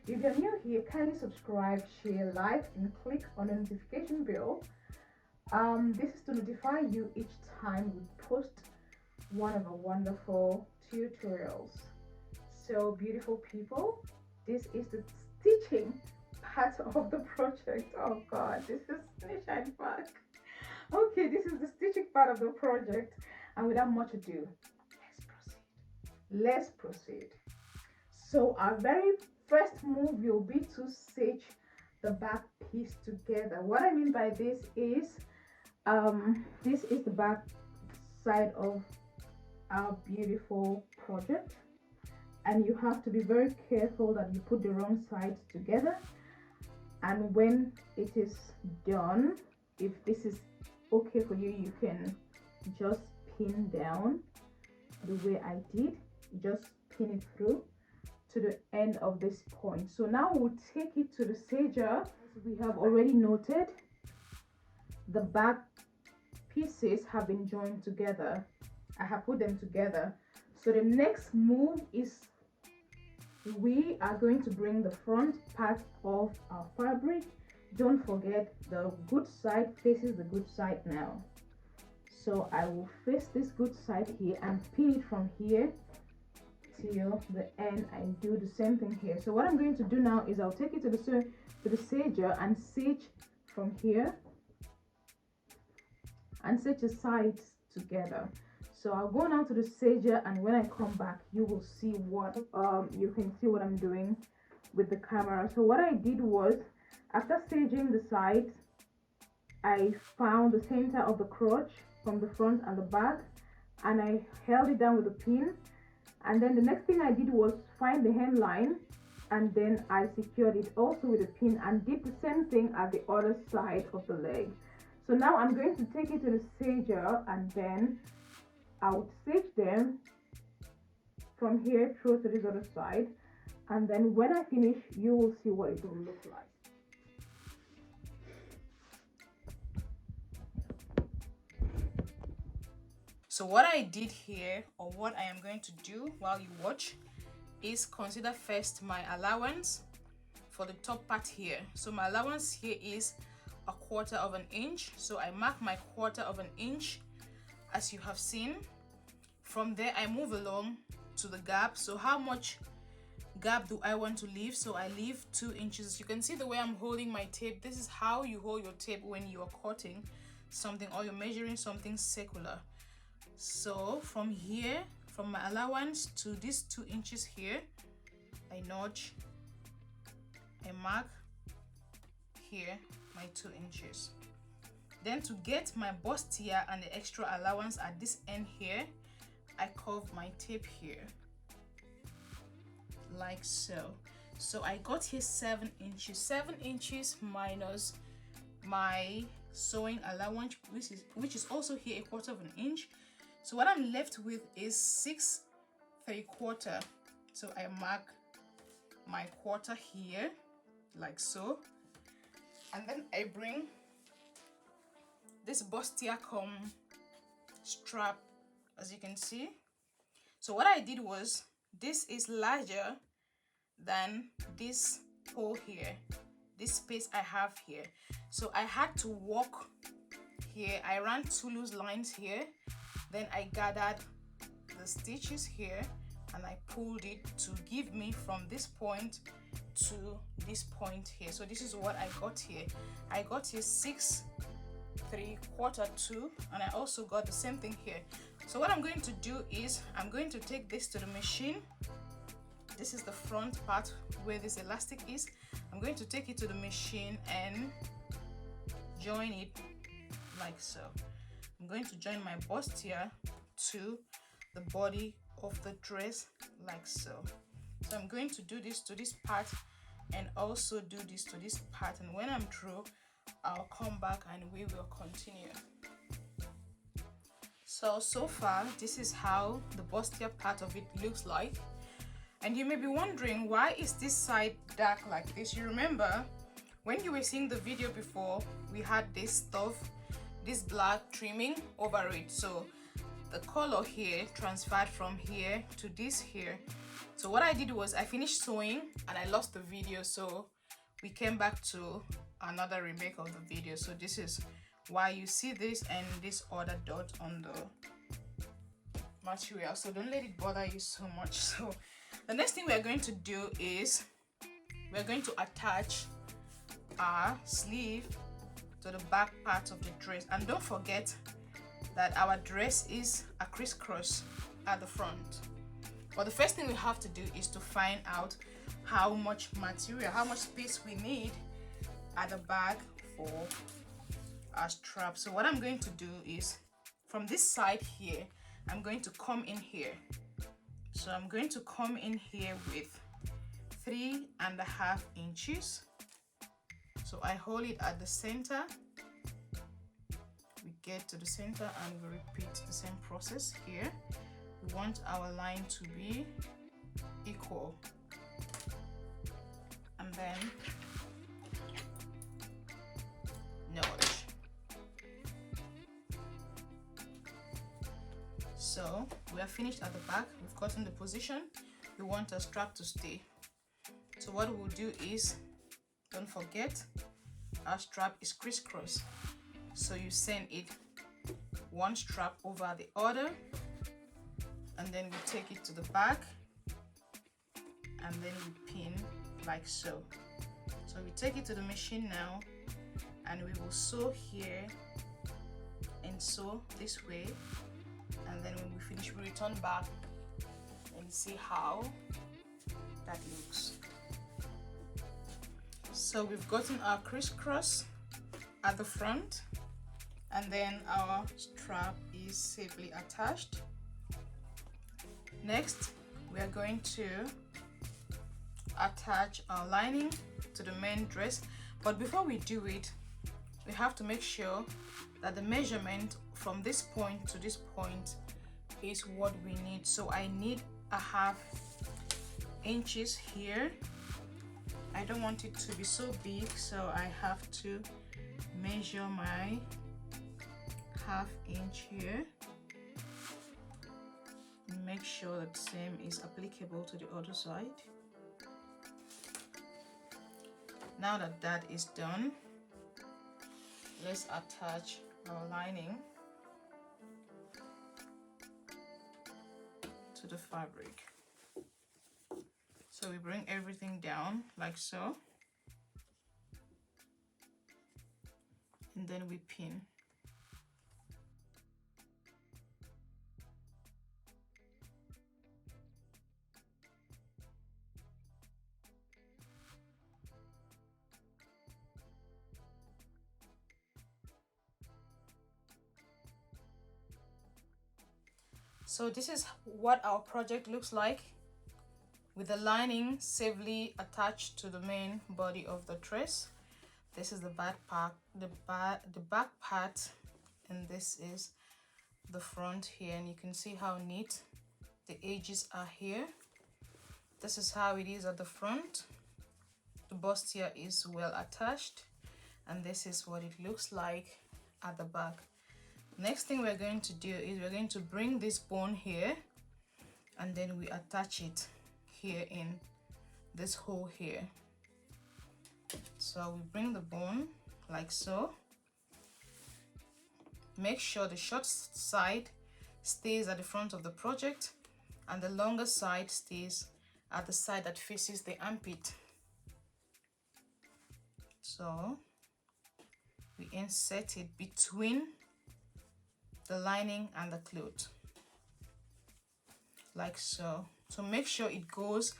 If you're new here, kindly subscribe, share, like, and click on the notification bell. This is to notify you each time we post one of our wonderful tutorials. So beautiful people, this is the stitching part of the project. Oh god, this is finish and back. Okay, this is the stitching part of the project, and without much ado, let's proceed. So our very first move will be to stitch the back piece together. What I mean by this is the back side of our beautiful project, and you have to be very careful that you put the wrong sides together. And when it is done, if this is okay for you, you can just pin down the way I did. Just pin it through to the end of this point. So now we'll take it to the serger. As we have already noted, the back pieces have been joined together. I have put them together. So the next move is we are going to bring the front part of our fabric. Don't forget, the good side faces the good side now. So I will face this good side here and pin it from here till the end and do the same thing here. So what I'm going to do now is I'll take it to the serger and stitch from here and stitch the sides together. So I'll go now to the serger, and when I come back, you will see what you can see what I'm doing with the camera. So what I did was, after staging the sides, I found the center of the crotch from the front and the back, and I held it down with a pin. And then the next thing I did was find the hemline, and then I secured it also with a pin and did the same thing at the other side of the leg. So now I'm going to take it to the serger, and then I would stitch them from here through to this other side, and then when I finish, you will see what it will look like. So what I did here, or what I am going to do while you watch, is consider first my allowance for the top part here. So my allowance here is 1/4 of an inch. So I mark my 1/4 of an inch, as you have seen. From there I move along to the gap. So how much gap do I want to leave? So I leave 2 inches. You can see the way I'm holding my tape. This is how you hold your tape when you are cutting something or you're measuring something circular. So from here, from my allowance to these 2 inches here, I notch, I mark here my 2 inches. Then to get my bustier and the extra allowance at this end here, I curve my tape here like so. So I got here 7 inches. 7 inches minus my sewing allowance, which is also here 1/4 of an inch. So what I'm left with is 6 3/4. So I mark my 1/4 here like so, and then I bring this bustier come strap, as you can see. So what I did was, this is larger than this hole here, this space I have here. So I had to walk here. I ran 2 loose lines here, then I gathered the stitches here and I pulled it to give me from this point to this point here. So this is what I got here. I got here 6 3/4 2, and I also got the same thing here. So what I'm going to do is I'm going to take this to the machine. This is the front part where this elastic is. I'm going to take it to the machine and join it like so. I'm going to join my bustier to the body of the dress like so. So I'm going to do this to this part and also do this to this part, and when I'm through, I'll come back and we will continue. So far this is how the bustier part of it looks like. And you may be wondering, why is this side dark like this? You remember when you were seeing the video before, we had this stuff, this black trimming over it. So the color here transferred from here to this here. So what I did was I finished sewing and I lost the video, so we came back to another remake of the video. So this is why you see this and this other dot on the material. So don't let it bother you so much. So the next thing we're going to do is we're going to attach our sleeve to the back part of the dress. And don't forget that our dress is a crisscross at the front. But the first thing we have to do is to find out how much material, how much space we need at the back for our strap. So what I'm going to do is from this side here, I'm going to come in here. So I'm going to come in here with 3.5 inches. So I hold it at the center. We get to the center and we repeat the same process here. We want our line to be equal. And then notch. So we are finished at the back. We've gotten the position. We want our strap to stay. So what we'll do is, don't forget, our strap is crisscross. So you send it one strap over the other, and then we take it to the back, and then we pin like so. So we take it to the machine now, and we will sew here and sew this way, and then when we finish we return back and see how that looks. So we've gotten our crisscross at the front, and then our strap is safely attached. Next, we are going to attach our lining to the main dress, but before we do it, we have to make sure that the measurement from this point to this point is what we need. So I need 1/2 inches here. I don't want it to be so big, so I have to measure my 1/2 inch here. Make sure that the same is applicable to the other side. Now that that is done, let's attach our lining to the fabric. So we bring everything down like so, and then we pin. So this is what our project looks like, with the lining safely attached to the main body of the dress. This is the back part, the back part, and this is the front here, and you can see how neat the edges are here. This is how it is at the front. The bustier is well attached, and this is what it looks like at the back. Next thing we're going to do is we're going to bring this bone here, and then we attach it here in this hole here. So we bring the bone like so. Make sure the short side stays at the front of the project and the longer side stays at the side that faces the armpit. So we insert it between the lining and the cloth like so. So make sure it goes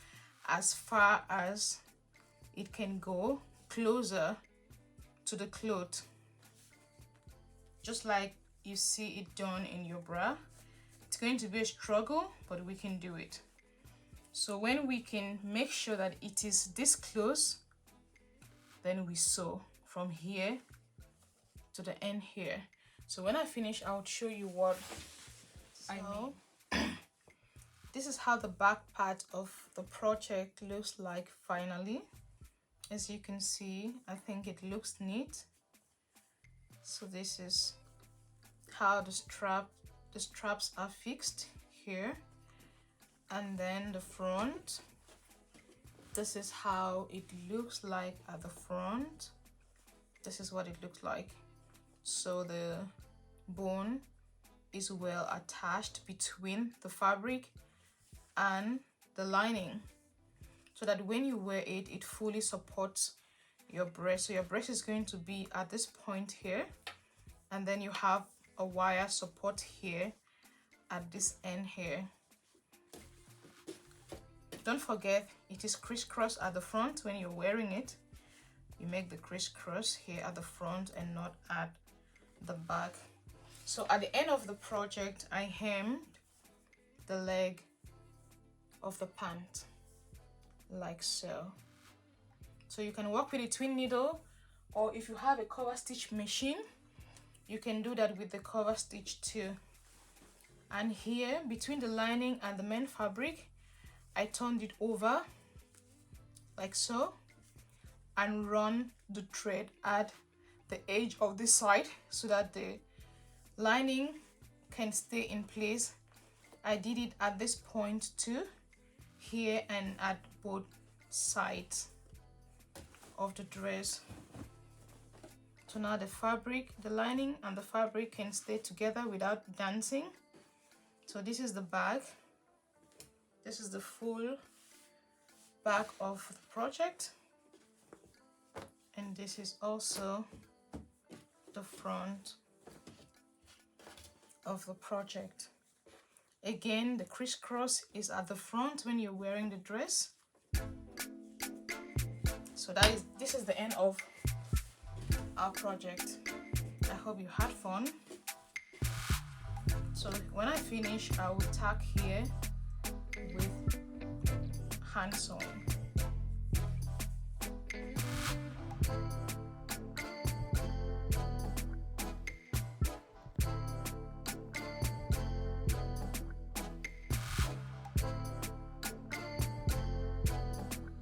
as far as it can go, closer to the cloth, just like you see it done in your bra. It's going to be a struggle, but we can do it. So when we can make sure that it is this close, then we sew from here to the end here. So when I finish, I'll show you what I mean. This is how the back part of the project looks like finally. As you can see, I think it looks neat. So this is how the strap the straps are fixed here, and then the front, this is how it looks like at the front. This is what it looks like. So the bone is well attached between the fabric and the lining, so that when you wear it, it fully supports your breast. So your breast is going to be at this point here, and then you have a wire support here at this end here. Don't forget, it is crisscross at the front. When you're wearing it, you make the crisscross here at the front and not at the back. So at the end of the project, I hemmed the leg of the pant like so. So you can work with a twin needle, or if you have a cover stitch machine, you can do that with the cover stitch too. And here between the lining and the main fabric, I turned it over like so and run the thread at the edge of this side so that the lining can stay in place. I did it at this point too, here and at both sides of the dress. So now the fabric, the lining and the fabric can stay together without dancing. So this is the back. This is the full back of the project, and this is also the front of the project. Again, the crisscross is at the front when you're wearing the dress. So this is the end of our project. I hope you had fun. So when I finish, I will tack here with hand sewing.